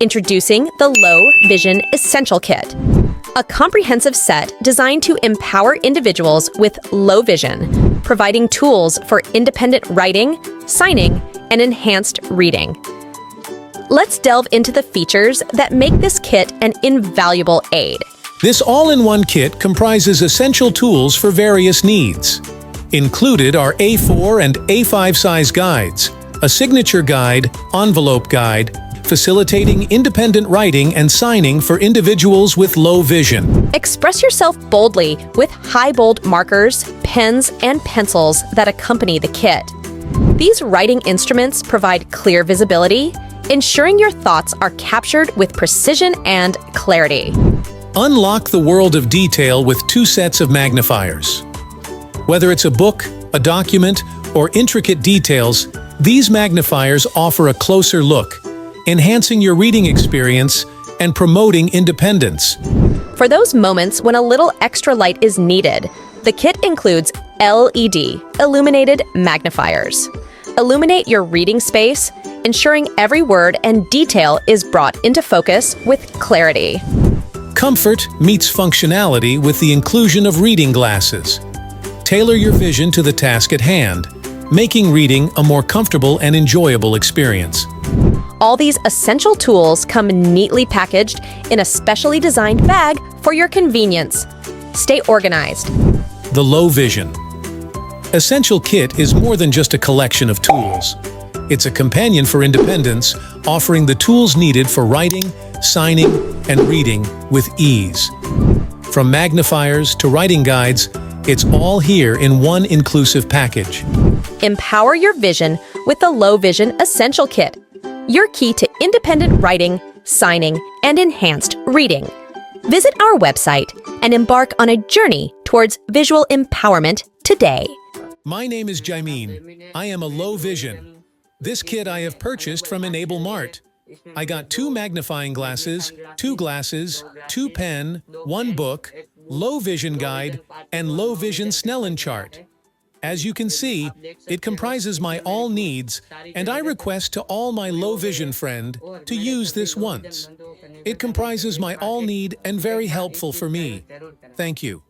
Introducing the Low Vision Essential Kit, a comprehensive set designed to empower individuals with low vision, providing tools for independent writing, signing, and enhanced reading. Let's delve into the features that make this kit an invaluable aid. This all-in-one kit comprises essential tools for various needs. Included are A4 and A5 size guides, a signature guide, envelope guide, facilitating independent writing and signing for individuals with low vision. Express yourself boldly with high bold markers, pens, and pencils that accompany the kit. These writing instruments provide clear visibility, ensuring your thoughts are captured with precision and clarity. Unlock the world of detail with 2 sets of magnifiers. Whether it's a book, a document, or intricate details, these magnifiers offer a closer look, enhancing your reading experience and promoting independence. For those moments when a little extra light is needed, the kit includes LED, illuminated magnifiers. Illuminate your reading space, ensuring every word and detail is brought into focus with clarity. Comfort meets functionality with the inclusion of reading glasses. Tailor your vision to the task at hand, making reading a more comfortable and enjoyable experience. All these essential tools come neatly packaged in a specially designed bag for your convenience. Stay organized. The Low Vision Essential Kit is more than just a collection of tools. It's a companion for independence, offering the tools needed for writing, signing, and reading with ease. From magnifiers to writing guides, it's all here in one inclusive package. Empower your vision with the Low Vision Essential Kit, your key to independent writing, signing, and enhanced reading. Visit our website and embark on a journey towards visual empowerment today. My name is Jaimeen. I am a low vision. This kit I have purchased from Enable Mart. I got 2 magnifying glasses, 2 glasses, 2 pen, 1 book, low vision guide, and low vision Snellen chart. As you can see, it comprises my all needs, and I request to all my low vision friend to use this once. It comprises my all need and very helpful for me. Thank you.